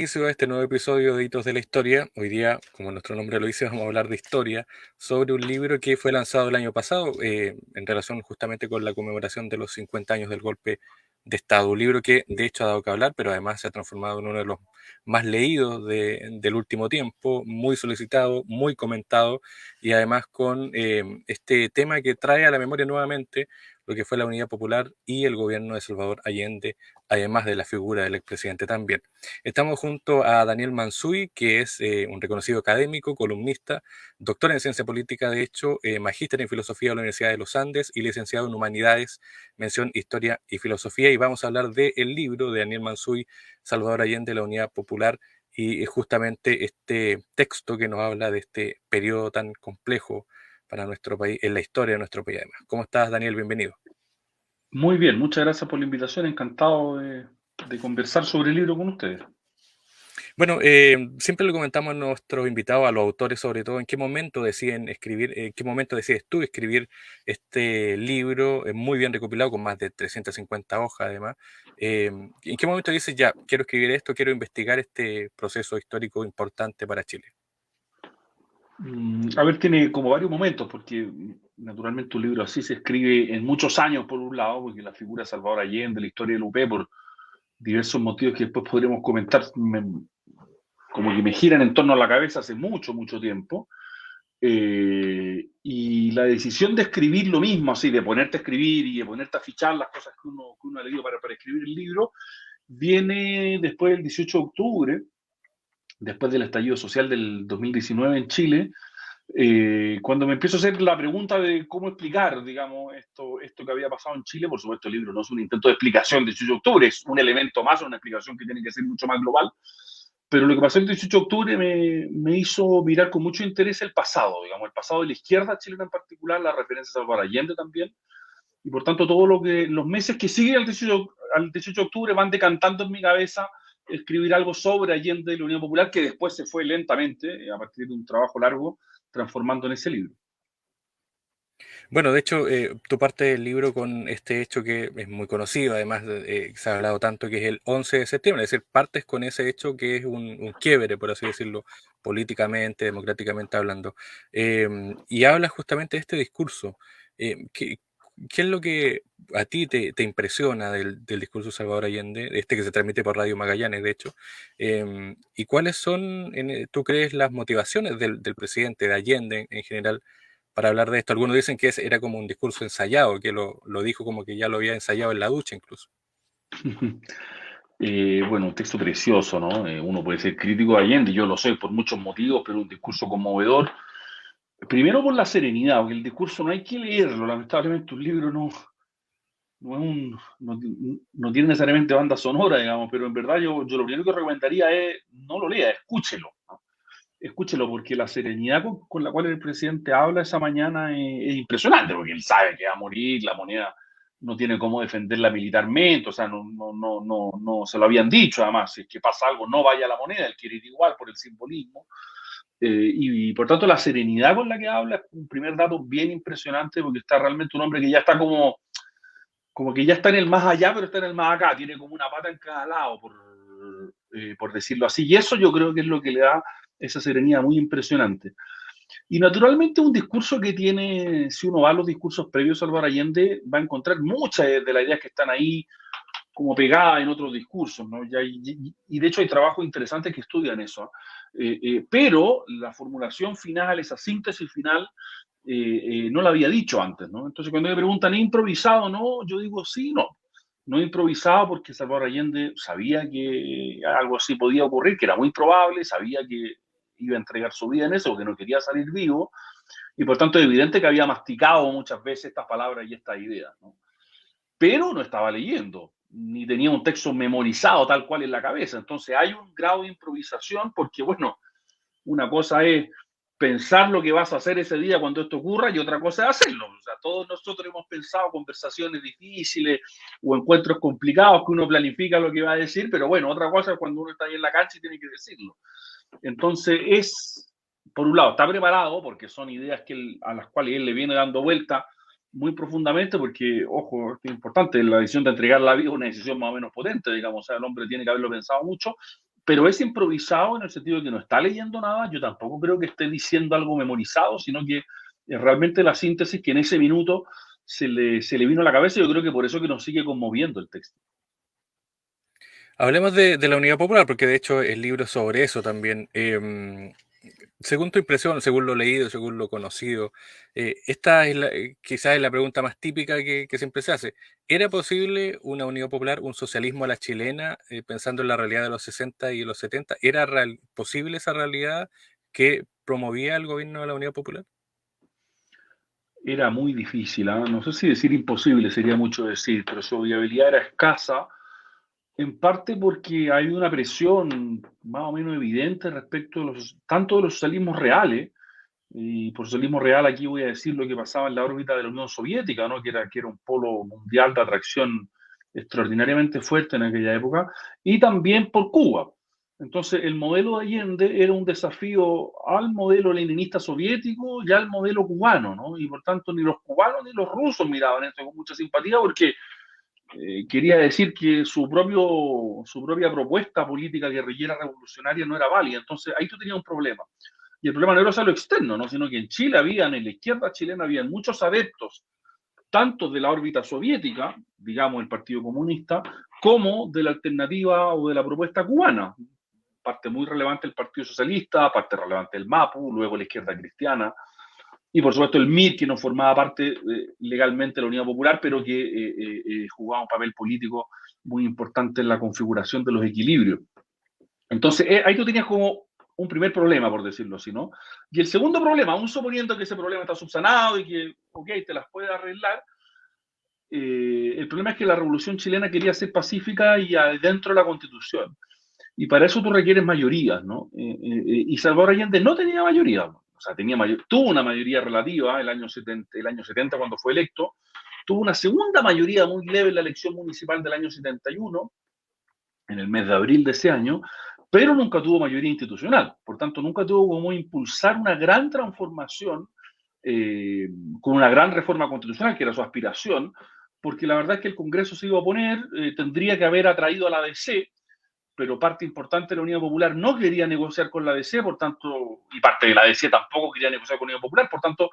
Inicio a este nuevo episodio de Hitos de la Historia. Hoy día, como nuestro nombre lo dice, vamos a hablar de historia sobre un libro que fue lanzado el año pasado en relación justamente con la conmemoración de los 50 años del golpe de Estado. Un libro que de hecho ha dado que hablar, pero además se ha transformado en uno de los más leídos del último tiempo, muy solicitado, muy comentado y además con este tema que trae a la memoria nuevamente lo que fue la Unidad Popular y el gobierno de Salvador Allende, además de la figura del expresidente también. Estamos junto a Daniel Mansuy, que es un reconocido académico, columnista, doctor en ciencia política, de hecho, magíster en filosofía de la Universidad de los Andes y licenciado en humanidades, mención historia y filosofía. Y vamos a hablar del libro de Daniel Mansuy, Salvador Allende, la Unidad Popular, y justamente este texto que nos habla de este periodo tan complejo para nuestro país, en la historia de nuestro país además. ¿Cómo estás, Daniel? Bienvenido. Muy bien, muchas gracias por la invitación. Encantado de conversar sobre el libro con ustedes. Bueno, siempre le comentamos a nuestros invitados, a los autores sobre todo, en qué momento deciden escribir, en qué momento decides tú escribir este libro, muy bien recopilado, con más de 350 hojas además. ¿En qué momento dices, ya, quiero escribir esto, quiero investigar este proceso histórico importante para Chile? A ver, tiene como varios momentos, porque naturalmente un libro así se escribe en muchos años, por un lado, porque la figura de Salvador Allende, la historia del UP, por diversos motivos que después podremos comentar, como que me giran en torno a la cabeza hace mucho, mucho tiempo. Y la decisión de escribir lo mismo, así, de ponerte a escribir y de ponerte a fichar las cosas que uno ha leído para escribir el libro, viene después del 18 de octubre, después del estallido social del 2019 en Chile, cuando me empiezo a hacer la pregunta de cómo explicar, digamos, esto que había pasado en Chile. Por supuesto, el libro no es un intento de explicación del 18 de octubre, es un elemento más, una explicación que tiene que ser mucho más global. Pero lo que pasó el 18 de octubre me hizo mirar con mucho interés el pasado, digamos, el pasado de la izquierda chilena en particular, la referencia a Salvador Allende también, y por tanto los meses que siguen al 18 de octubre van decantando en mi cabeza escribir algo sobre Allende y la Unión Popular, que después se fue lentamente, a partir de un trabajo largo, transformando en ese libro. Bueno, de hecho, tú partes del libro con este hecho que es muy conocido, además se ha hablado tanto, que es el 11 de septiembre, es decir, partes con ese hecho que es un quiebre, por así decirlo, políticamente, democráticamente hablando. Y hablas justamente de este discurso. ¿Qué, qué es lo que a ti te impresiona del discurso de Salvador Allende, este que se transmite por Radio Magallanes, de hecho? ¿Y cuáles son, tú crees, las motivaciones del presidente, de Allende en general, para hablar de esto? Algunos dicen que era como un discurso ensayado, que lo dijo como que ya lo había ensayado en la ducha incluso. Bueno, un texto precioso, ¿no? Uno puede ser crítico de Allende, yo lo soy por muchos motivos, pero un discurso conmovedor. Primero por la serenidad, porque el discurso no hay que leerlo, lamentablemente un libro no tiene necesariamente banda sonora, digamos, pero en verdad yo lo primero que recomendaría es no lo lea, escúchelo, ¿no? Escúchelo, porque la serenidad con la cual el presidente habla esa mañana es impresionante, porque él sabe que va a morir, la moneda no tiene cómo defenderla militarmente, o sea, no se lo habían dicho. Además, si es que pasa algo, no vaya a la moneda, él quiere ir igual por el simbolismo. Y por tanto, la serenidad con la que habla es un primer dato bien impresionante, porque está realmente un hombre que ya está como que ya está en el más allá, pero está en el más acá, tiene como una pata en cada lado, por decirlo así. Y eso yo creo que es lo que le da esa serenidad muy impresionante. Y naturalmente un discurso que tiene, si uno va a los discursos previos a Salvador Allende, va a encontrar muchas de las ideas que están ahí como pegadas en otros discursos, ¿no? Y de hecho hay trabajos interesantes que estudian eso. Pero la formulación final, esa síntesis final, no la había dicho antes, ¿no? Entonces cuando me preguntan, ¿he improvisado? No, yo digo sí, no. No he improvisado porque Salvador Allende sabía que algo así podía ocurrir, que era muy probable, sabía que iba a entregar su vida en eso, que no quería salir vivo, y por tanto es evidente que había masticado muchas veces estas palabras y estas ideas, ¿no? Pero no estaba leyendo, ni tenía un texto memorizado tal cual en la cabeza. Entonces hay un grado de improvisación porque, bueno, una cosa es pensar lo que vas a hacer ese día cuando esto ocurra y otra cosa es hacerlo. O sea, todos nosotros hemos pensado conversaciones difíciles o encuentros complicados que uno planifica lo que va a decir, pero bueno, otra cosa es cuando uno está ahí en la cancha y tiene que decirlo. Entonces por un lado, está preparado porque son ideas a las cuales él le viene dando vuelta muy profundamente, porque, ojo, es importante, la decisión de entregar la vida es una decisión más o menos potente, digamos, o sea, el hombre tiene que haberlo pensado mucho, pero es improvisado en el sentido de que no está leyendo nada. Yo tampoco creo que esté diciendo algo memorizado, sino que es realmente la síntesis que en ese minuto se le vino a la cabeza. Yo creo que por eso que nos sigue conmoviendo el texto. Hablemos de la Unidad Popular, porque de hecho el libro es sobre eso también. Según tu impresión, según lo leído, según lo conocido, esta es quizás es la pregunta más típica que siempre se hace. ¿Era posible una Unidad Popular, un socialismo a la chilena, pensando en la realidad de los 60 y los 70? ¿Era posible esa realidad que promovía el gobierno de la Unidad Popular? Era muy difícil, ¿eh? No sé si decir imposible sería mucho decir, pero su viabilidad era escasa, en parte porque hay una presión más o menos evidente respecto a tanto de los socialismos reales, y por socialismo real aquí voy a decir lo que pasaba en la órbita de la Unión Soviética, ¿no? Que era un polo mundial de atracción extraordinariamente fuerte en aquella época, y también por Cuba. Entonces, el modelo de Allende era un desafío al modelo leninista soviético y al modelo cubano, ¿no? Y por tanto, ni los cubanos ni los rusos miraban esto con mucha simpatía porque quería decir que su propia propuesta política guerrillera revolucionaria no era válida. Entonces, ahí tú tenías un problema. Y el problema no era solo lo externo, ¿no? Sino que en Chile en la izquierda chilena, habían muchos adeptos, tanto de la órbita soviética, digamos el Partido Comunista, como de la alternativa o de la propuesta cubana. Parte muy relevante el Partido Socialista, parte relevante el MAPU, luego la izquierda cristiana, y por supuesto el MIR, que no formaba parte legalmente de la Unidad Popular, pero que jugaba un papel político muy importante en la configuración de los equilibrios. Entonces, ahí tú tenías como un primer problema, por decirlo así, ¿no? Y el segundo problema, aún suponiendo que ese problema está subsanado y que, ok, te las puedes arreglar, el problema es que la revolución chilena quería ser pacífica y dentro de la Constitución. Y para eso tú requieres mayorías, ¿no? Y Salvador Allende no tenía mayoría, o sea, tuvo una mayoría relativa el año 70 cuando fue electo, tuvo una segunda mayoría muy leve en la elección municipal del año 71, en el mes de abril de ese año, pero nunca tuvo mayoría institucional. Por tanto, nunca tuvo como impulsar una gran transformación con una gran reforma constitucional, que era su aspiración, porque la verdad es que el Congreso se iba a oponer, tendría que haber atraído a la DC, pero parte importante de la Unidad Popular no quería negociar con la DC, por tanto, y parte de la DC tampoco quería negociar con la Unidad Popular, por tanto,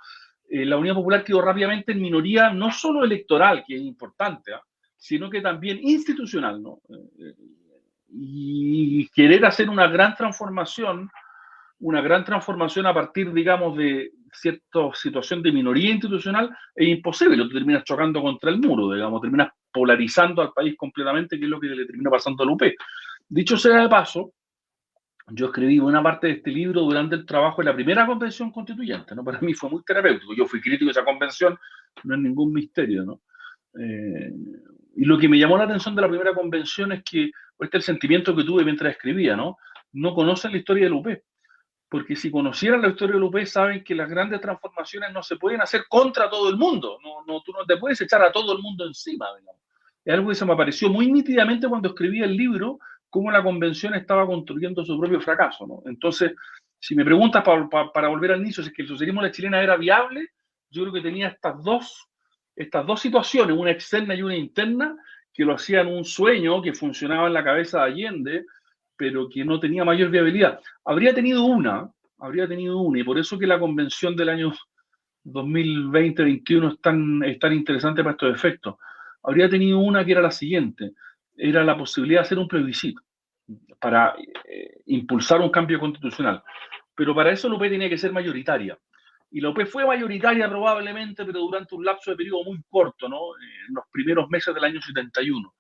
la Unidad Popular quedó rápidamente en minoría, no solo electoral, que es importante, sino que también institucional, ¿no? Y querer hacer una gran transformación a partir, digamos, de cierta situación de minoría institucional es imposible. Tú terminas chocando contra el muro, digamos, terminas polarizando al país completamente, que es lo que le terminó pasando a la UP. Dicho sea de paso, yo escribí una parte de este libro durante el trabajo en la primera convención constituyente, ¿no? Para mí fue muy terapéutico. Yo fui crítico de esa convención, no es ningún misterio, ¿no? Y lo que me llamó la atención de la primera convención es que, este es el sentimiento que tuve mientras escribía, ¿no? No conocen la historia del UP, porque si conocieran la historia del UP saben que las grandes transformaciones no se pueden hacer contra todo el mundo, tú no te puedes echar a todo el mundo encima, digamos. Es algo que se me apareció muy nítidamente cuando escribí el libro, cómo la convención estaba construyendo su propio fracaso, ¿no? Entonces, si me preguntas para volver al inicio, si es que el socialismo de la chilena era viable, yo creo que tenía estas dos situaciones, una externa y una interna, que lo hacían un sueño que funcionaba en la cabeza de Allende, pero que no tenía mayor viabilidad. Habría tenido una, y por eso que la convención del año 2020-21 es tan interesante para estos efectos. Habría tenido una que era la siguiente, era la posibilidad de hacer un plebiscito para impulsar un cambio constitucional. Pero para eso la UP tenía que ser mayoritaria. Y la UP fue mayoritaria probablemente, pero durante un lapso de periodo muy corto, ¿no? En los primeros meses del año 71.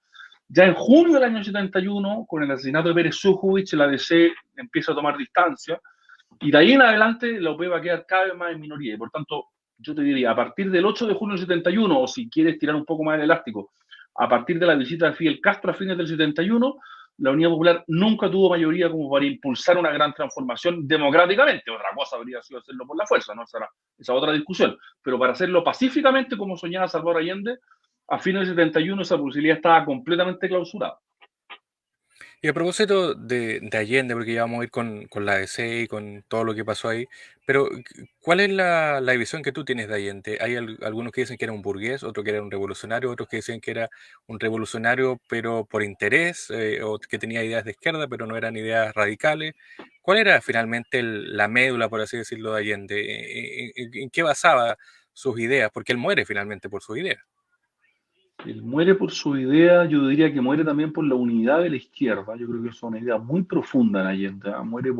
Ya en junio del año 71, con el asesinato de Pérez Sujovic, la DC empieza a tomar distancia, y de ahí en adelante la UP va a quedar cada vez más en minoría. Y por tanto, yo te diría, a partir del 8 de junio del 71, o si quieres tirar un poco más el elástico, a partir de la visita de Fidel Castro a fines del 71, la Unidad Popular nunca tuvo mayoría como para impulsar una gran transformación democráticamente. Otra cosa habría sido hacerlo por la fuerza, ¿no? Esa otra discusión. Pero para hacerlo pacíficamente, como soñaba Salvador Allende, a fines del 71 esa posibilidad estaba completamente clausurada. Y a propósito de Allende, porque ya vamos a ir con la ADC y con todo lo que pasó ahí, pero ¿cuál es la visión que tú tienes de Allende? Hay algunos que dicen que era un burgués, otros que era un revolucionario, otros que dicen que era un revolucionario pero por interés, o que tenía ideas de izquierda pero no eran ideas radicales. ¿Cuál era finalmente la médula, por así decirlo, de Allende? ¿En qué basaba sus ideas? Porque él muere finalmente por sus ideas. Él muere por su idea, yo diría que muere también por la unidad de la izquierda. Yo creo que es una idea muy profunda en Allende. ¿Ah? Muere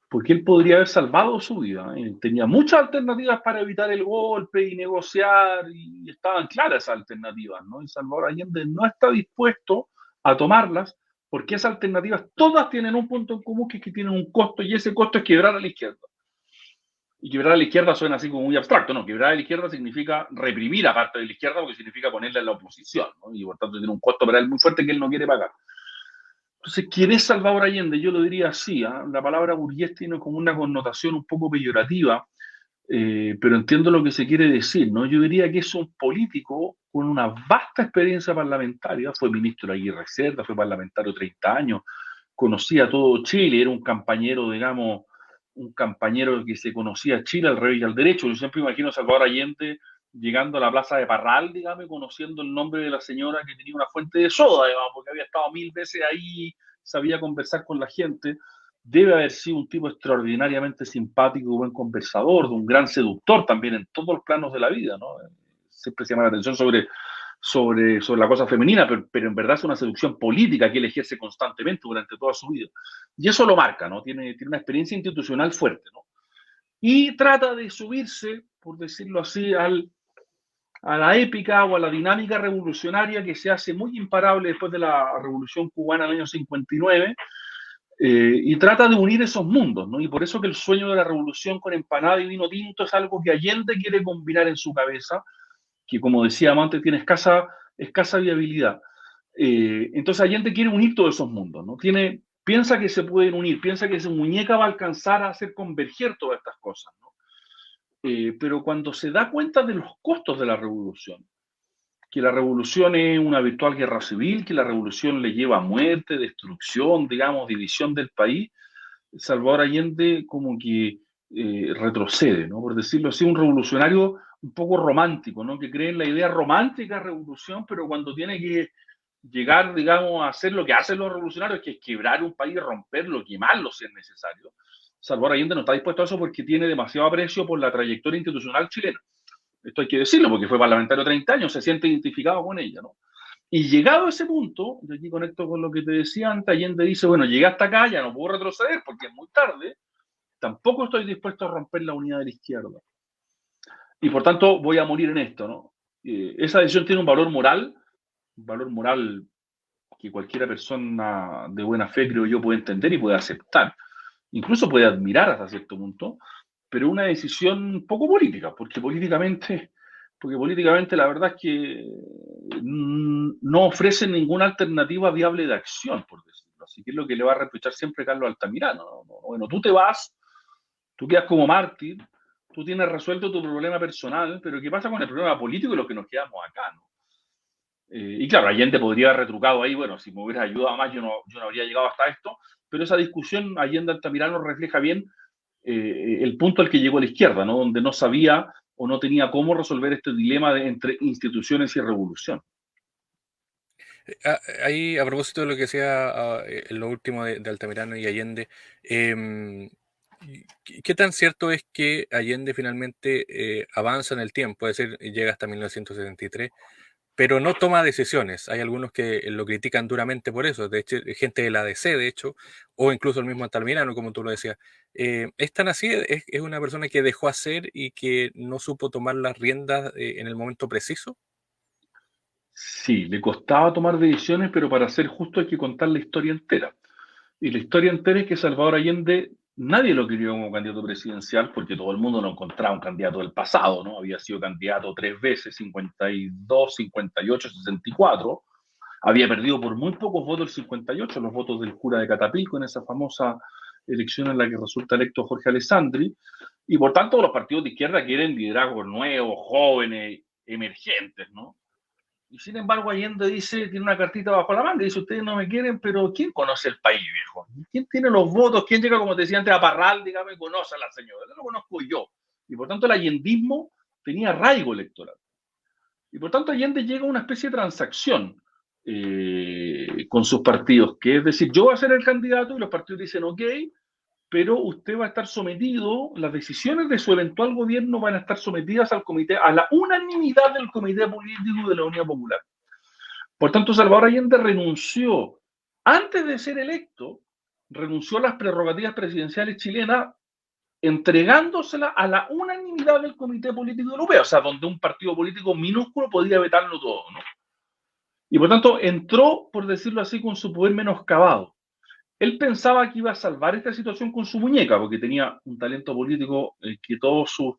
porque él podría haber salvado su vida. ¿Eh? Tenía muchas alternativas para evitar el golpe y negociar, y estaban claras esas alternativas, ¿no? Y Salvador Allende no está dispuesto a tomarlas, porque esas alternativas todas tienen un punto en común, que es que tienen un costo, y ese costo es quebrar a la izquierda. Y quebrar a la izquierda suena así como muy abstracto, ¿no? Quebrar a la izquierda significa reprimir a parte de la izquierda, porque significa ponerla en la oposición, ¿no? Y por tanto tiene un costo para él muy fuerte que él no quiere pagar. Entonces, ¿quién es Salvador Allende? Yo lo diría así, ¿eh? La palabra burgués tiene como una connotación un poco peyorativa, pero entiendo lo que se quiere decir, ¿no? Yo diría que es un político con una vasta experiencia parlamentaria, fue ministro de Aguirre Cerda, fue parlamentario 30 años, conocía todo Chile, era un compañero, digamos, un compañero que se conocía Chile al revés y al derecho. Yo siempre imagino a Salvador Allende llegando a la plaza de Parral, digamos, conociendo el nombre de la señora que tenía una fuente de soda, digamos, porque había estado 1000 veces ahí, sabía conversar con la gente. Debe haber sido un tipo extraordinariamente simpático, buen conversador, un gran seductor también en todos los planos de la vida, ¿no? Siempre se llama la atención sobre la cosa femenina, pero en verdad es una seducción política que él ejerce constantemente durante toda su vida. Y eso lo marca, ¿no? Tiene una experiencia institucional fuerte, ¿no? Y trata de subirse, por decirlo así, a la épica o a la dinámica revolucionaria que se hace muy imparable después de la Revolución Cubana del año 59, y trata de unir esos mundos, ¿no? Y por eso que el sueño de la revolución con empanada y vino tinto es algo que Allende quiere combinar en su cabeza, que como decíamos antes tiene escasa viabilidad. Entonces Allende quiere unir todos esos mundos, ¿no? Piensa que se pueden unir, piensa que su muñeca va a alcanzar a hacer converger todas estas cosas, ¿no? Pero cuando se da cuenta de los costos de la revolución, que la revolución es una virtual guerra civil, que la revolución le lleva a muerte, destrucción, digamos, división del país, Salvador Allende como que retrocede, ¿no? Por decirlo así, un revolucionario un poco romántico, ¿no? Que cree en la idea romántica de revolución, pero cuando tiene que llegar, digamos, a hacer lo que hacen los revolucionarios, que es quebrar un país, romperlo, quemarlo si es necesario. Salvador Allende no está dispuesto a eso porque tiene demasiado aprecio por la trayectoria institucional chilena. Esto hay que decirlo porque fue parlamentario 30 años, se siente identificado con ella, ¿no? Y llegado a ese punto, y aquí conecto con lo que te decía antes, Allende dice, bueno, llegué hasta acá, ya no puedo retroceder porque es muy tarde, tampoco estoy dispuesto a romper la unidad de la izquierda. Y por tanto voy a morir en esto, ¿no? Esa decisión tiene un valor moral que cualquiera persona de buena fe, creo yo, puede entender y puede aceptar. Incluso puede admirar hasta cierto punto, pero una decisión poco política, porque políticamente la verdad es que no ofrece ninguna alternativa viable de acción, por decirlo así, que es lo que le va a reprochar siempre Carlos Altamirano. ¿No? Bueno, tú te vas, tú quedas como mártir, tú tienes resuelto tu problema personal, pero ¿qué pasa con el problema político y los que nos quedamos acá? ¿No? Y claro, Allende podría haber retrucado ahí, bueno, si me hubieras ayudado más, yo no habría llegado hasta esto, pero esa discusión Allende-Altamirano refleja bien el punto al que llegó la izquierda, ¿no? Donde no sabía o no tenía cómo resolver este dilema entre instituciones y revolución. Ahí, a propósito de lo que decía en lo último de Altamirano y Allende, em, ¿qué tan cierto es que Allende finalmente avanza en el tiempo? Es decir, llega hasta 1973, pero no toma decisiones. Hay algunos que lo critican duramente por eso, de hecho, gente de la DC, de hecho, o incluso el mismo Altamirano, como tú lo decías. ¿Es tan así? ¿Es una persona que dejó hacer y que no supo tomar las riendas en el momento preciso? Sí, le costaba tomar decisiones, pero para ser justo hay que contar la historia entera. Y la historia entera es que Salvador Allende, nadie lo quería como candidato presidencial porque todo el mundo lo encontraba un candidato del pasado, ¿no? Había sido candidato 3 veces, 52, 58, 64. Había perdido por muy pocos votos el 58, los votos del cura de Catapilco en esa famosa elección en la que resulta electo Jorge Alessandri. Y por tanto los partidos de izquierda quieren liderazgos nuevos, jóvenes, emergentes, ¿no? Y sin embargo, Allende dice, tiene una cartita bajo la manga, dice, ustedes no me quieren, pero ¿quién conoce el país, viejo? ¿Quién tiene los votos? ¿Quién llega, como te decía antes, a Parral, digamos, y conoce a la señora? Yo lo conozco yo. Y por tanto, el allendismo tenía arraigo electoral. Y por tanto, Allende llega a una especie de transacción con sus partidos, que es decir, yo voy a ser el candidato y los partidos dicen, ok, pero usted va a estar sometido, las decisiones de su eventual gobierno van a estar sometidas al comité, a la unanimidad del Comité Político de la Unión Popular. Por tanto, Salvador Allende renunció, antes de ser electo, renunció a las prerrogativas presidenciales chilenas entregándosela a la unanimidad del Comité Político de la UP, o sea, donde un partido político minúsculo podía vetarlo todo, ¿no? Y por tanto entró, por decirlo así, con su poder menoscabado. Él pensaba que iba a salvar esta situación con su muñeca, porque tenía un talento político que todos sus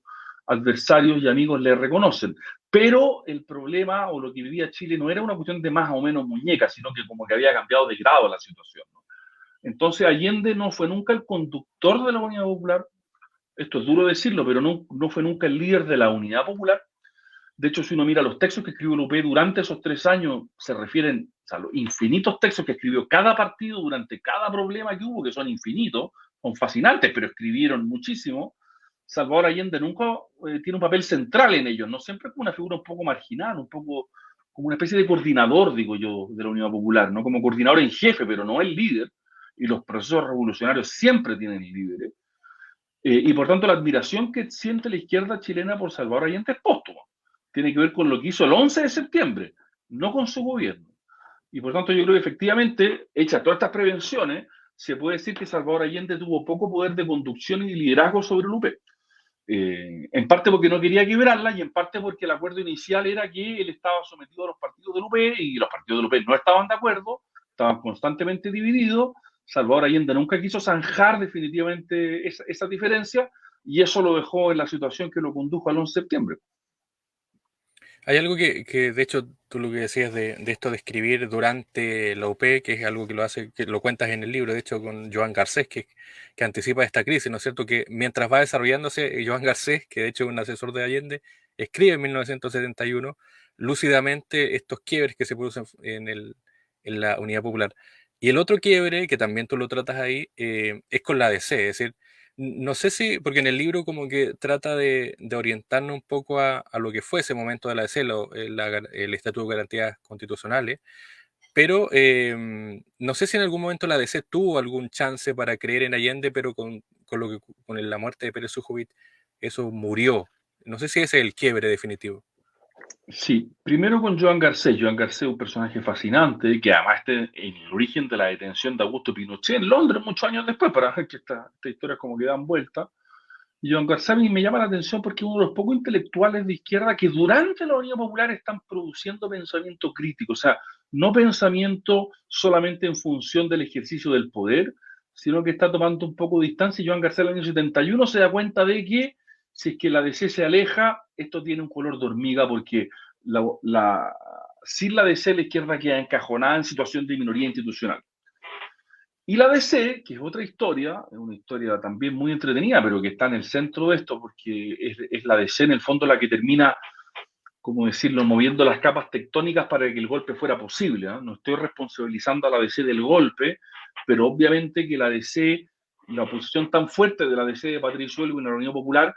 adversarios y amigos le reconocen. Pero el problema o lo que vivía Chile no era una cuestión de más o menos muñeca, sino que como que había cambiado de grado la situación, ¿no? Entonces Allende no fue nunca el conductor de la Unidad Popular, esto es duro decirlo, pero no fue nunca el líder de la Unidad Popular. De hecho, si uno mira los textos que escribió Lupe durante esos 3 años, se refieren a los infinitos textos que escribió cada partido durante cada problema que hubo, que son infinitos, son fascinantes, pero escribieron muchísimo. Salvador Allende nunca tiene un papel central en ellos, no siempre como una figura un poco marginal, un poco como una especie de coordinador, digo yo, de la Unidad Popular, ¿no? Como coordinador en jefe, pero no el líder. Y los procesos revolucionarios siempre tienen líderes. Y por tanto, la admiración que siente la izquierda chilena por Salvador Allende es póstuma. Tiene que ver con lo que hizo el 11 de septiembre, no con su gobierno. Y por tanto, yo creo que efectivamente, hechas todas estas prevenciones, se puede decir que Salvador Allende tuvo poco poder de conducción y liderazgo sobre el UP. En parte porque no quería quebrarla y en parte porque el acuerdo inicial era que él estaba sometido a los partidos del UP y los partidos del UP no estaban de acuerdo, estaban constantemente divididos. Salvador Allende nunca quiso zanjar definitivamente esa diferencia y eso lo dejó en la situación que lo condujo al 11 de septiembre. Hay algo que, de hecho, tú lo que decías de esto de escribir durante la UP, que es algo que lo hace, que lo cuentas en el libro, de hecho, con Joan Garcés, que anticipa esta crisis, ¿no es cierto? Que mientras va desarrollándose, Joan Garcés, que de hecho es un asesor de Allende, escribe en 1971 lúcidamente estos quiebres que se producen en la Unidad Popular. Y el otro quiebre, que también tú lo tratas ahí, es con la ADC, es decir, no sé si, porque en el libro como que trata de orientarnos un poco a lo que fue ese momento de la DC, el Estatuto de Garantías Constitucionales, pero no sé si en algún momento la DC tuvo algún chance para creer en Allende, pero con la muerte de Pérez Sujovic eso murió. No sé si ese es el quiebre definitivo. Sí, primero con Joan Garcés. Joan Garcés es un personaje fascinante que además está en el origen de la detención de Augusto Pinochet en Londres muchos años después, para ver que esta historia como que dan vuelta. Y Joan Garcés a mí me llama la atención porque es uno de los pocos intelectuales de izquierda que durante la Unidad Popular están produciendo pensamiento crítico, o sea, no pensamiento solamente en función del ejercicio del poder, sino que está tomando un poco de distancia. Y Joan Garcés en el año 71 se da cuenta de que si es que la DC se aleja, esto tiene un color de hormiga porque sin la DC la izquierda queda encajonada en situación de minoría institucional. Y la DC, que es otra historia, es una historia también muy entretenida, pero que está en el centro de esto, porque es la DC en el fondo la que termina, como decirlo, moviendo las capas tectónicas para que el golpe fuera posible, ¿eh? No estoy responsabilizando a la DC del golpe, pero obviamente que la DC, la oposición tan fuerte de la DC de Patricio Elwin a la Unión Popular,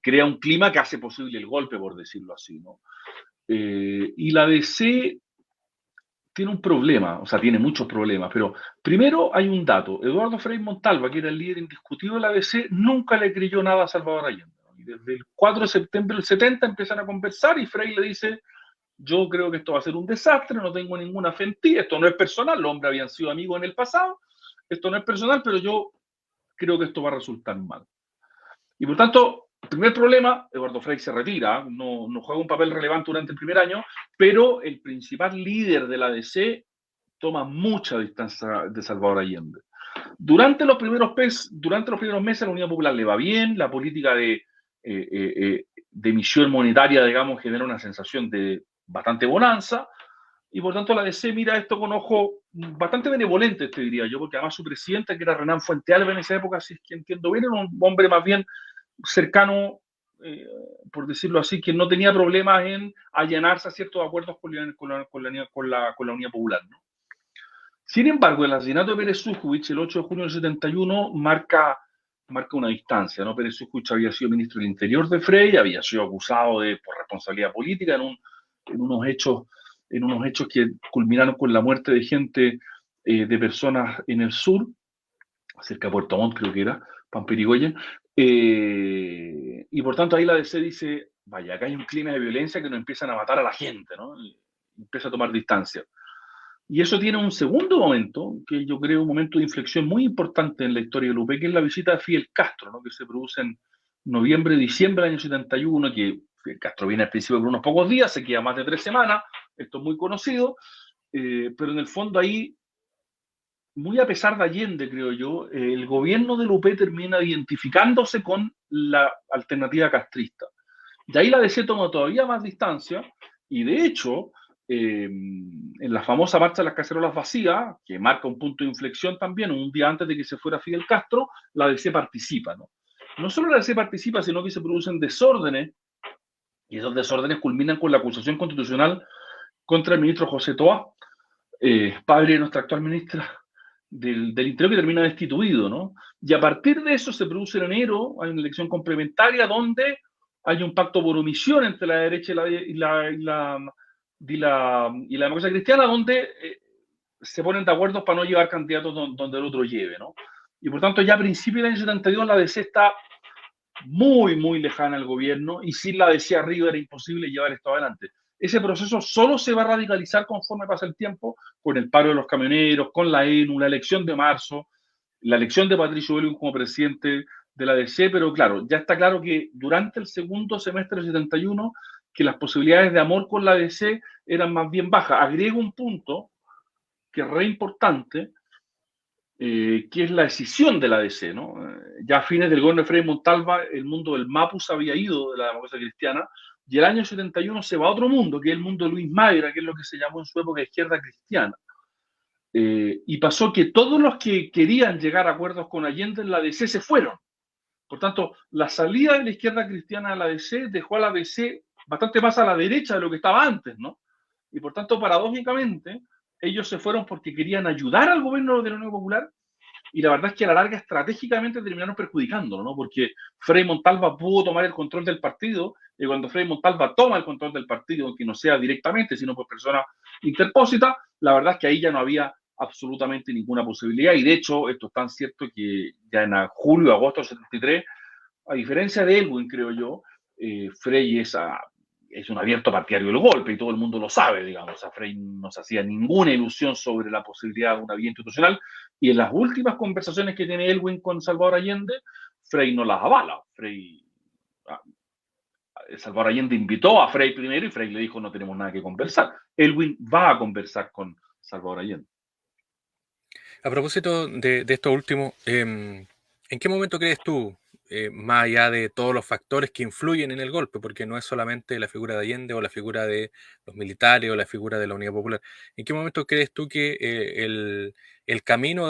crea un clima que hace posible el golpe, por decirlo así, ¿no? Y la DC tiene un problema, o sea, tiene muchos problemas, pero primero hay un dato. Eduardo Frei Montalva, que era el líder indiscutible de la DC, nunca le creyó nada a Salvador Allende. Y desde el 4 de septiembre del 70 empiezan a conversar y Frei le dice, yo creo que esto va a ser un desastre, no tengo ninguna fe en ti, esto no es personal, los hombres habían sido amigos en el pasado, esto no es personal, pero yo creo que esto va a resultar mal. Y por tanto, el primer problema, Eduardo Frei se retira, no juega un papel relevante durante el primer año, pero el principal líder de la DC toma mucha distancia de Salvador Allende. Durante los primeros meses la Unión Popular le va bien, la política de emisión monetaria, digamos, genera una sensación de bastante bonanza, y por tanto la DC mira esto con ojo bastante benevolente, te diría yo, porque además su presidente, que era Renán Fuentealba en esa época, si es que entiendo bien, era un hombre más bien cercano por decirlo así, que no tenía problemas en allanarse a ciertos acuerdos con la Unidad Popular, ¿no? Sin embargo, el asesinato de Pérez Sujovich el 8 de junio del 71 marca una distancia, ¿no? Pérez Sujovich había sido ministro del Interior de Frey, había sido acusado por responsabilidad política en unos hechos que culminaron con la muerte de gente, de personas en el sur, cerca de Puerto Montt, creo que era, Pampirigoyen, y por tanto ahí la DC dice, vaya, acá hay un clima de violencia que nos empiezan a matar a la gente, ¿no? Y empieza a tomar distancia. Y eso tiene un segundo momento, que yo creo un momento de inflexión muy importante en la historia de Lupe, que es la visita de Fidel Castro, ¿no? Que se produce en noviembre, diciembre del año 71, que Fidel Castro viene al principio por unos pocos días, se queda más de 3 semanas, esto es muy conocido, pero en el fondo ahí, muy a pesar de Allende, creo yo, el gobierno de Lupe termina identificándose con la alternativa castrista. Y ahí la DC toma todavía más distancia, y de hecho, en la famosa marcha de las cacerolas vacías, que marca un punto de inflexión también, un día antes de que se fuera Fidel Castro, la DC participa, ¿no? No solo la DC participa, sino que se producen desórdenes, y esos desórdenes culminan con la acusación constitucional contra el ministro José Toá, padre de nuestra actual ministra del Interior, que termina destituido, ¿no? Y a partir de eso se produce en enero, hay una elección complementaria donde hay un pacto por omisión entre la derecha y la democracia cristiana, donde se ponen de acuerdo para no llevar candidatos donde el otro lleve, ¿no? Y por tanto ya a principios del año 72 la DC está muy, muy lejana al gobierno, y sin la DC arriba era imposible llevar esto adelante. Ese proceso solo se va a radicalizar conforme pasa el tiempo, con el paro de los camioneros, con la ENU, la elección de marzo, la elección de Patricio Elwin como presidente de la DC, pero claro, ya está claro que durante el segundo semestre del 71, que las posibilidades de amor con la DC eran más bien bajas. Agrego un punto que es re importante, que es la decisión de la DC, ¿no? Ya a fines del gobierno de Frei Montalva, el mundo del Mapu se había ido de la democracia cristiana, y el año 71 se va a otro mundo, que es el mundo de Luis Magra, que es lo que se llamó en su época izquierda cristiana. Y pasó que todos los que querían llegar a acuerdos con Allende en la DC se fueron. Por tanto, la salida de la izquierda cristiana a la DC dejó a la DC bastante más a la derecha de lo que estaba antes, ¿no? Y por tanto, paradójicamente, ellos se fueron porque querían ayudar al gobierno de la Unión Popular, y la verdad es que a la larga estratégicamente terminaron perjudicándolo, ¿no? Porque Frei Montalva pudo tomar el control del partido, y cuando Frei Montalva toma el control del partido, aunque no sea directamente, sino por persona interpósita, la verdad es que ahí ya no había absolutamente ninguna posibilidad, y de hecho esto es tan cierto que ya en julio, agosto del 73, a diferencia de Elwin, creo yo, Frei es un abierto partidario del golpe, y todo el mundo lo sabe, digamos. A Frei no se hacía ninguna ilusión sobre la posibilidad de una vía institucional, y en las últimas conversaciones que tiene Elwin con Salvador Allende, Frei no las avala. Salvador Allende invitó a Frei primero, y Frei le dijo: no tenemos nada que conversar. Elwin va a conversar con Salvador Allende. A propósito de esto último, ¿en qué momento crees tú, más allá de todos los factores que influyen en el golpe, porque no es solamente la figura de Allende o la figura de los militares o la figura de la Unidad Popular, ¿en qué momento crees tú que el camino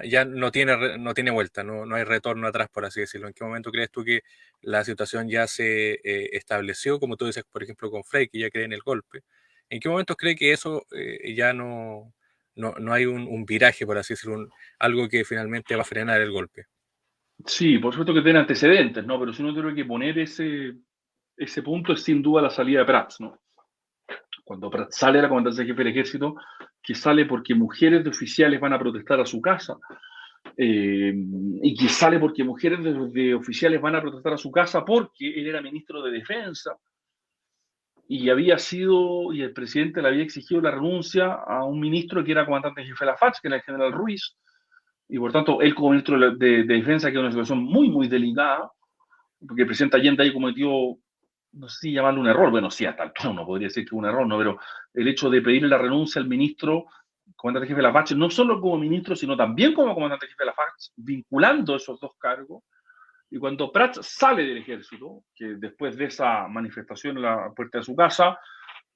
ya no tiene vuelta, no hay retorno atrás, por así decirlo? ¿En qué momento crees tú que la situación ya se estableció, como tú dices, por ejemplo, con Frey, que ya cree en el golpe? ¿En qué momentos cree que eso ya no hay un viraje, por así decirlo, algo que finalmente va a frenar el golpe? Sí, por supuesto que tiene antecedentes, ¿no? Pero si uno tiene que poner ese punto, es sin duda la salida de Prats, ¿no? Cuando Prats sale de la comandancia jefe del ejército, que sale porque mujeres de oficiales van a protestar a su casa, y que sale porque mujeres de oficiales van a protestar a su casa porque él era ministro de Defensa, y el presidente le había exigido la renuncia a un ministro que era comandante jefe de la FACH, que era el general Ruiz, y por tanto él como ministro de Defensa, que es una situación muy, muy delicada, porque el presidente Allende ahí cometió, no sé si llamarlo un error, bueno, sí, hasta el tono podría decir que un error, ¿no? Pero el hecho de pedirle la renuncia al ministro, comandante jefe de la FACH, no solo como ministro, sino también como comandante jefe de la FACH, vinculando esos dos cargos. Y cuando Prats sale del ejército, que después de esa manifestación en la puerta de su casa,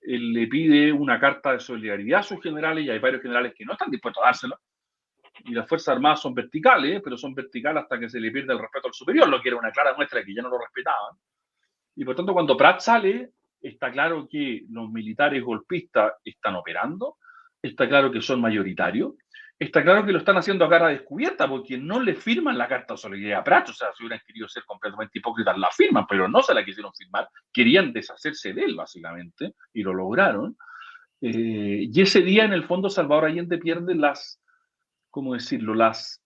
él le pide una carta de solidaridad a sus generales, y hay varios generales que no están dispuestos a dársela, y las Fuerzas Armadas son verticales, pero son verticales hasta que se le pierde el respeto al superior, lo que era una clara muestra de que ya no lo respetaban. Y por tanto, cuando Prat sale, está claro que los militares golpistas están operando, está claro que son mayoritarios, está claro que lo están haciendo a cara descubierta porque no le firman la carta de solidaridad a Prat. O sea, si hubieran querido ser completamente hipócritas, la firman, pero no se la quisieron firmar, querían deshacerse de él, básicamente, y lo lograron. Y ese día, en el fondo, Salvador Allende pierde las, ¿cómo decirlo?, las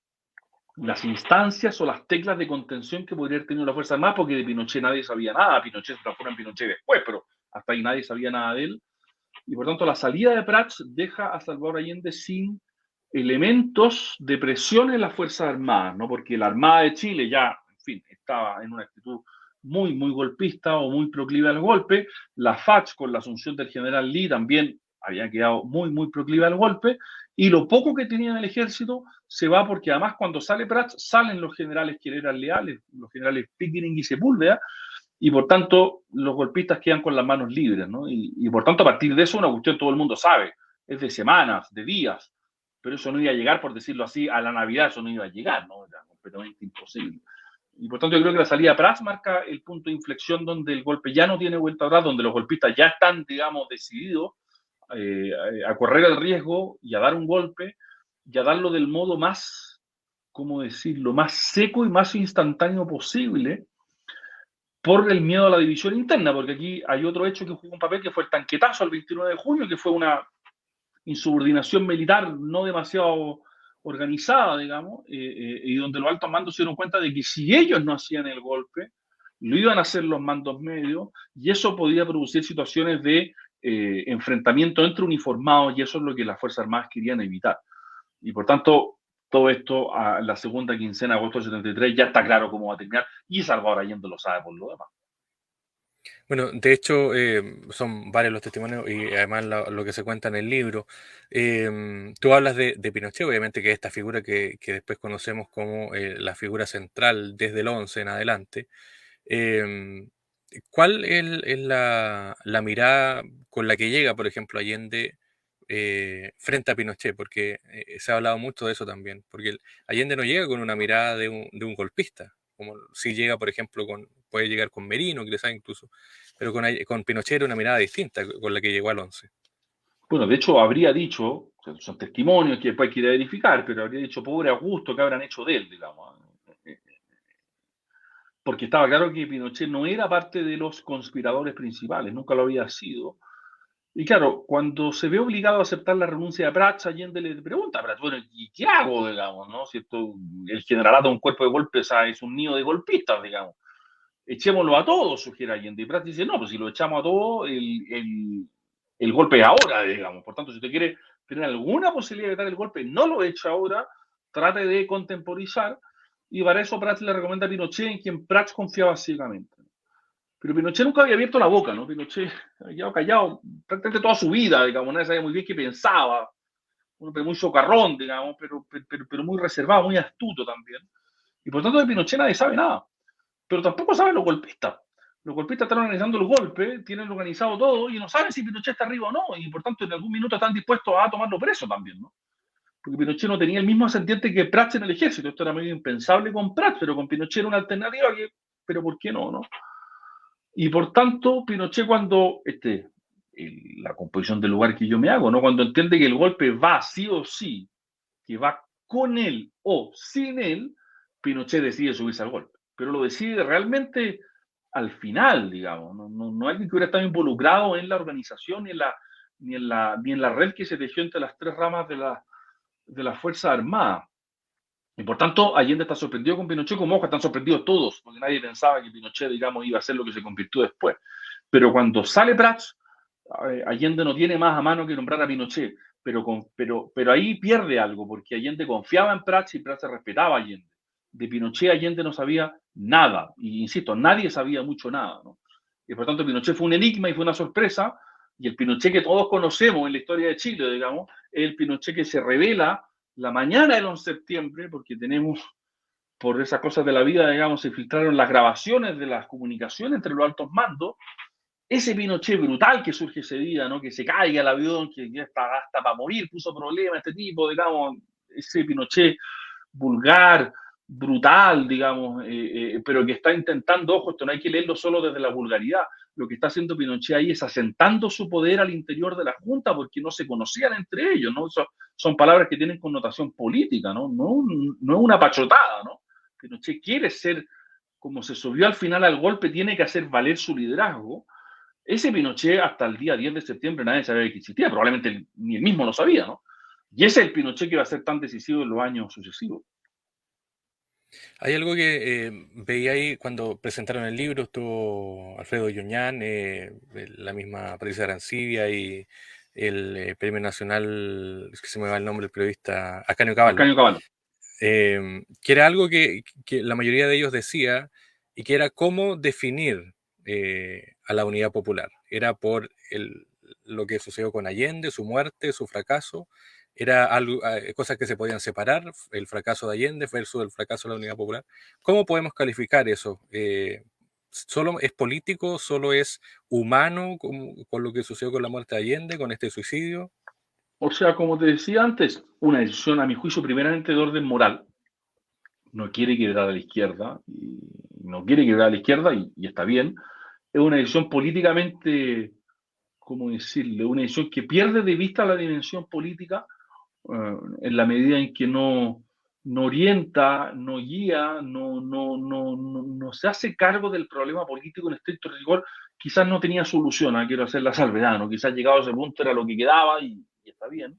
instancias o las teclas de contención que podría haber tenido la Fuerza Armada, porque de Pinochet nadie sabía nada. Pinochet se transforma en Pinochet después, pero hasta ahí nadie sabía nada de él. Y por tanto, la salida de Prats deja a Salvador Allende sin elementos de presión en las Fuerzas Armadas, ¿no? Porque la Armada de Chile ya, en fin, estaba en una actitud muy, muy golpista o muy proclive al golpe. La FACH, con la asunción del general Lee, también había quedado muy, muy proclive al golpe. Y lo poco que tenía en el ejército se va porque además cuando sale Prats salen los generales que eran leales, los generales Pickering y Sepúlveda, y por tanto los golpistas quedan con las manos libres, ¿no? Y por tanto a partir de eso una cuestión todo el mundo sabe, es de semanas, de días, pero eso no iba a llegar, por decirlo así, a la Navidad, eso no iba a llegar, ¿no? Era completamente imposible. Y por tanto yo creo que la salida de Prats marca el punto de inflexión donde el golpe ya no tiene vuelta atrás, donde los golpistas ya están, digamos, decididos a correr el riesgo y a dar un golpe y a darlo del modo más, ¿cómo decirlo?, más seco y más instantáneo posible, por el miedo a la división interna, porque aquí hay otro hecho que jugó un papel, que fue el tanquetazo el 29 de junio, que fue una insubordinación militar no demasiado organizada, digamos, y donde los altos mandos se dieron cuenta de que si ellos no hacían el golpe, lo iban a hacer los mandos medios, y eso podía producir situaciones de enfrentamiento entre uniformados, y eso es lo que las Fuerzas Armadas querían evitar. Y por tanto, todo esto a la segunda quincena de agosto del 73 ya está claro cómo va a terminar, y Salvador Allende lo sabe por lo demás. Bueno, de hecho, son varios los testimonios y además lo que se cuenta en el libro. Tú hablas de Pinochet, obviamente, que es esta figura que después conocemos como la figura central desde el 11 en adelante. Em, ¿Cuál es la mirada con la que llega, por ejemplo, Allende frente a Pinochet? Porque se ha hablado mucho de eso también, porque Allende no llega con una mirada de un golpista, como si llega, por ejemplo, puede llegar con Merino, quizás incluso, pero con Pinochet era una mirada distinta con la que llegó al 11. Bueno, de hecho, habría dicho, o sea, son testimonios que después hay que ir a verificar, pero habría dicho, pobre Augusto, ¿qué habrán hecho de él, digamos? Porque estaba claro que Pinochet no era parte de los conspiradores principales, nunca lo había sido. Y claro, cuando se ve obligado a aceptar la renuncia de Prats, Allende le pregunta a Prats, bueno, ¿y qué hago, digamos, no? Si esto, el generalato, un cuerpo de golpes, es un nido de golpistas, digamos. Echémoslo a todos, sugiere Allende. Y Prats dice, no, pues si lo echamos a todos, el golpe es ahora, digamos. Por tanto, si usted quiere tener alguna posibilidad de dar el golpe, no lo eche ahora, trate de contemporizar, y para eso Prats le recomienda a Pinochet, en quien Prats confiaba ciegamente. Pero Pinochet nunca había abierto la boca, ¿no? Pinochet había callado prácticamente toda su vida, digamos, nadie sabía muy bien qué pensaba, un hombre muy socarrón, digamos, pero muy reservado, muy astuto también. Y por tanto de Pinochet nadie sabe nada, pero tampoco saben los golpistas. Los golpistas están organizando los golpes, tienen organizado todo y no saben si Pinochet está arriba o no, y por tanto en algún minuto están dispuestos a tomarlo preso también, ¿no? Porque Pinochet no tenía el mismo ascendiente que Prats en el ejército, esto era medio impensable con Prats, pero con Pinochet era una alternativa que, pero ¿por qué no, no? Y por tanto, Pinochet cuando, la composición del lugar que yo me hago, ¿no? Cuando entiende que el golpe va sí o sí, que va con él o sin él, Pinochet decide subirse al golpe. Pero lo decide realmente al final, digamos. No alguien que hubiera estado involucrado en la organización ni en la red que se tejió entre las tres ramas de la Fuerza Armada. Y por tanto, Allende está sorprendido con Pinochet, como ojo, están sorprendidos todos, porque nadie pensaba que Pinochet, digamos, iba a ser lo que se convirtió después. Pero cuando sale Prats, Allende no tiene más a mano que nombrar a Pinochet, pero ahí pierde algo, porque Allende confiaba en Prats y Prats respetaba a Allende. De Pinochet Allende no sabía nada, y insisto, nadie sabía mucho nada, ¿no? Y por tanto Pinochet fue un enigma y fue una sorpresa, y el Pinochet que todos conocemos en la historia de Chile, digamos, es el Pinochet que se revela la mañana del 11 de septiembre, porque tenemos, por esas cosas de la vida, digamos, se filtraron las grabaciones de las comunicaciones entre los altos mandos, ese Pinochet brutal que surge ese día, ¿no? Que se caiga el avión, que ya está hasta para morir, puso problema este tipo, digamos, ese Pinochet vulgar, brutal, digamos, pero que está intentando, ojo, esto no hay que leerlo solo desde la vulgaridad, lo que está haciendo Pinochet ahí es asentando su poder al interior de la Junta porque no se conocían entre ellos, ¿no? Son palabras que tienen connotación política, ¿no? No es una pachotada, ¿no? Pinochet quiere ser, como se subió al final al golpe, tiene que hacer valer su liderazgo. Ese Pinochet hasta el día 10 de septiembre nadie sabía que existía, probablemente ni él mismo lo sabía, ¿no? Y ese es el Pinochet que va a ser tan decisivo en los años sucesivos. Hay algo que veía ahí cuando presentaron el libro, estuvo Alfredo Yuñán, la misma Patricia Arancibia y el Premio Nacional, es que se me va el nombre, el periodista Ascanio Cavallo, Ascanio Caballo. que era algo que la mayoría de ellos decía y que era cómo definir a la Unidad Popular. Era por lo que sucedió con Allende, su muerte, su fracaso. Era algo, cosas que se podían separar, el fracaso de Allende versus el fracaso de la Unidad Popular. ¿Cómo podemos calificar eso? ¿Solo es político? ¿Solo es humano con lo que sucedió con la muerte de Allende, con este suicidio? O sea, como te decía antes, una decisión, a mi juicio, primeramente de orden moral. No quiere quebrar a la izquierda, y no quiere quebrar a la izquierda, y está bien. Es una decisión políticamente, ¿cómo decirle? Una decisión que pierde de vista la dimensión política en la medida en que no orienta, no guía, no se hace cargo del problema político en estricto rigor. Quizás no tenía solución, quiero hacer la salvedad, ¿no? Quizás llegado a ese punto era lo que quedaba y está bien,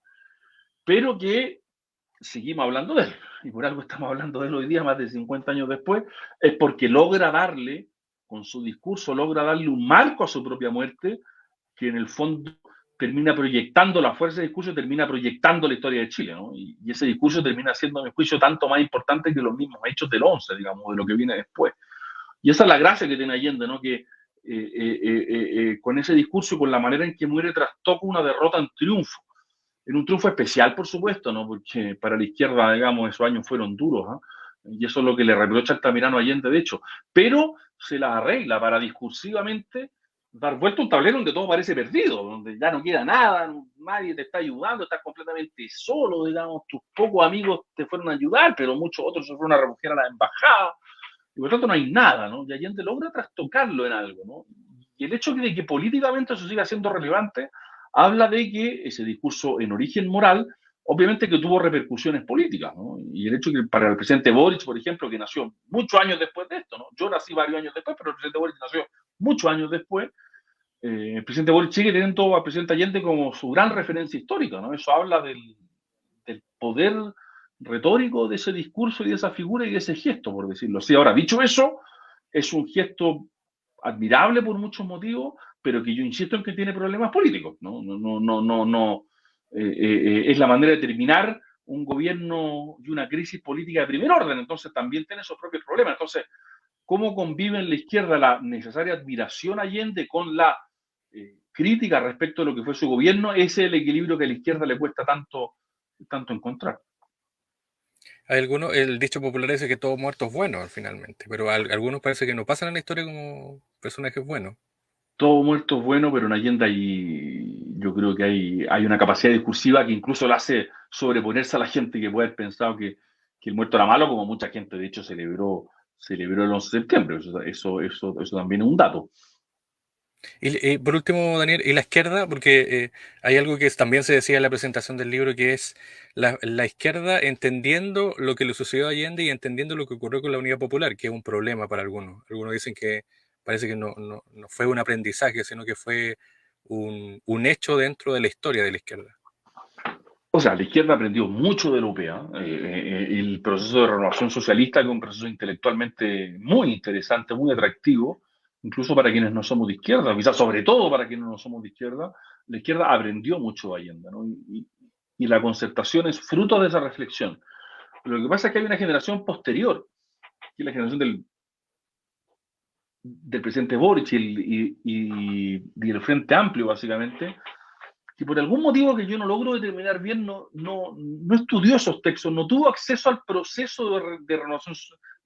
pero que seguimos hablando de él, y por algo estamos hablando de él hoy día, más de 50 años después, es porque logra darle, con su discurso, logra darle un marco a su propia muerte, que en el fondo termina proyectando la fuerza de discurso, termina proyectando la historia de Chile, ¿no? Y ese discurso termina siendo, a mi juicio, tanto más importante que los mismos hechos del 11, digamos, de lo que viene después. Y esa es la gracia que tiene Allende, ¿no? Que con ese discurso y con la manera en que muere trastoca una derrota en triunfo. En un triunfo especial, por supuesto, ¿no? Porque para la izquierda, digamos, esos años fueron duros, ¿eh? Y eso es lo que le reprocha Altamirano a Allende, de hecho. Pero se la arregla para discursivamente dar vuelta a un tablero donde todo parece perdido, donde ya no queda nada, nadie te está ayudando, estás completamente solo, digamos, tus pocos amigos te fueron a ayudar, pero muchos otros se fueron a refugiar a la embajada, y por lo tanto no hay nada, ¿no? Y Allende logra trastocarlo en algo, ¿no? Y el hecho de que políticamente eso siga siendo relevante habla de que ese discurso en origen moral, obviamente que tuvo repercusiones políticas, ¿no? Y el hecho que para el presidente Boric, por ejemplo, que nació muchos años después de esto, ¿no? Yo nací varios años después, pero el presidente Boric nació muchos años después. El presidente Boric sigue teniendo al presidente Allende como su gran referencia histórica, ¿no? Eso habla del poder retórico de ese discurso y de esa figura y de ese gesto, por decirlo así. Ahora, dicho eso, es un gesto admirable por muchos motivos, pero que yo insisto en que tiene problemas políticos, ¿no? Es la manera de terminar un gobierno y una crisis política de primer orden, entonces también tiene esos propios problemas. Entonces, ¿cómo convive en la izquierda la necesaria admiración a Allende con la crítica respecto de lo que fue su gobierno? Ese es el equilibrio que a la izquierda le cuesta tanto encontrar. Hay algunos, el dicho popular dice que todo muerto es bueno finalmente, pero algunos parece que no pasan en la historia como personajes buenos. Todo muerto es bueno, pero en Allende yo creo que hay una capacidad discursiva que incluso le hace sobreponerse a la gente que puede haber pensado que el muerto era malo, como mucha gente de hecho celebró el 11 de septiembre. Eso también es un dato. Y por último, Daniel, ¿y la izquierda? Porque hay algo que también se decía en la presentación del libro, que es la izquierda entendiendo lo que le sucedió a Allende y entendiendo lo que ocurrió con la Unidad Popular, que es un problema para algunos. Algunos dicen que parece que no fue un aprendizaje, sino que fue un hecho dentro de la historia de la izquierda. O sea, la izquierda aprendió mucho de la UPA. El proceso de renovación socialista, que es un proceso intelectualmente muy interesante, muy atractivo, incluso para quienes no somos de izquierda, quizás sobre todo para quienes no somos de izquierda, la izquierda aprendió mucho de Allende, ¿no? Y la concertación es fruto de esa reflexión. Lo que pasa es que hay una generación posterior, que es la generación del presidente Boric y el Frente Amplio, básicamente, que por algún motivo que yo no logro determinar bien, no estudió esos textos, no tuvo acceso al proceso de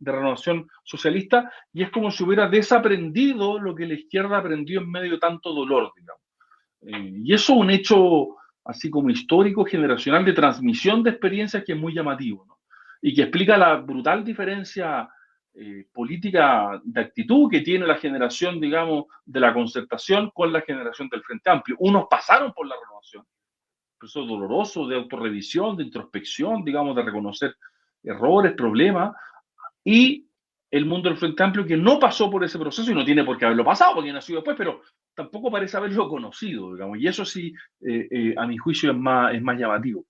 renovación socialista, y es como si hubiera desaprendido lo que la izquierda aprendió en medio de tanto dolor, digamos. Y eso es un hecho así como histórico, generacional, de transmisión de experiencias que es muy llamativo, ¿no? y que explica la brutal diferencia política de actitud que tiene la generación, digamos, de la Concertación con la generación del Frente Amplio. Unos pasaron por la renovación, proceso doloroso de autorrevisión, de introspección, digamos, de reconocer errores, problemas, y el mundo del Frente Amplio que no pasó por ese proceso y no tiene por qué haberlo pasado porque nació después, pero tampoco parece haberlo conocido, digamos, y eso sí, a mi juicio, es más llamativo.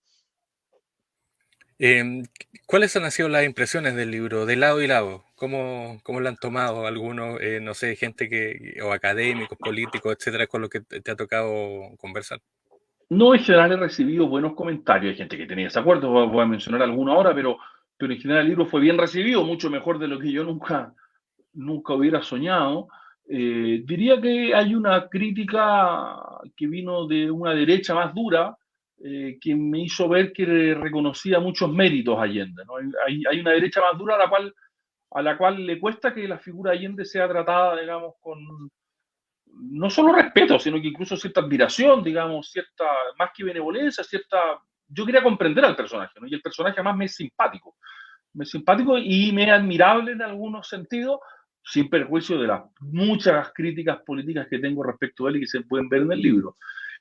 Em, ¿Cuáles han sido las impresiones del libro, de lado y lado? ¿Cómo lo han tomado algunos, no sé, gente o académicos, políticos, etcétera, con los que te ha tocado conversar? No, en general he recibido buenos comentarios, hay gente que tenía desacuerdos, voy a mencionar alguna ahora, pero en general el libro fue bien recibido, mucho mejor de lo que yo nunca hubiera soñado. Diría que hay una crítica que vino de una derecha más dura, que me hizo ver que reconocía muchos méritos a Allende, ¿no? Hay una derecha más dura a la cual le cuesta que la figura de Allende sea tratada, digamos, con no solo respeto, sino que incluso cierta admiración, digamos, cierta, más que benevolencia, cierta... Yo quería comprender al personaje, ¿no? Y el personaje además me es simpático y me es admirable en algunos sentidos, sin perjuicio de las muchas críticas políticas que tengo respecto a él y que se pueden ver en el libro.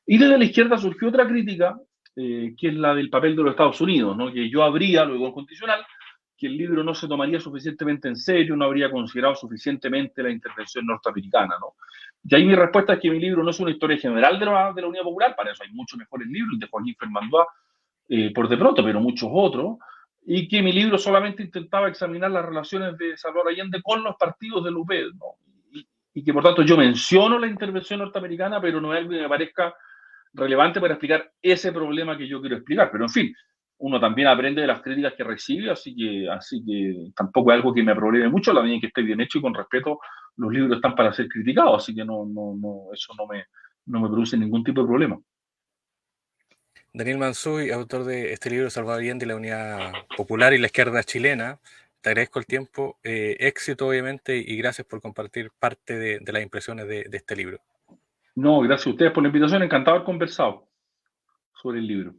Y desde la izquierda surgió otra crítica, que es la del papel de los Estados Unidos, ¿no? Que yo habría, luego en condicional, que el libro no se tomaría suficientemente en serio, no habría considerado suficientemente la intervención norteamericana, ¿no? Y ahí mi respuesta es que mi libro no es una historia general de la Unidad Popular, para eso hay muchos mejores libros, el de Joaquín Fernández, por de pronto, pero muchos otros, y que mi libro solamente intentaba examinar las relaciones de Salvador Allende con los partidos del UP, ¿no? Y que por tanto yo menciono la intervención norteamericana, pero no es algo que me parezca relevante para explicar ese problema que yo quiero explicar. Pero en fin, uno también aprende de las críticas que recibe, así que tampoco es algo que me probleme mucho, la medida en que esté bien hecho y con respeto, los libros están para ser criticados, así que eso no me produce ningún tipo de problema. Daniel Mansuy, autor de este libro, Salvador Allende y la Unidad Popular y la Izquierda Chilena. Te agradezco el tiempo, éxito obviamente y gracias por compartir parte de las impresiones de este libro. No, gracias a ustedes por la invitación, encantado de haber conversado sobre el libro.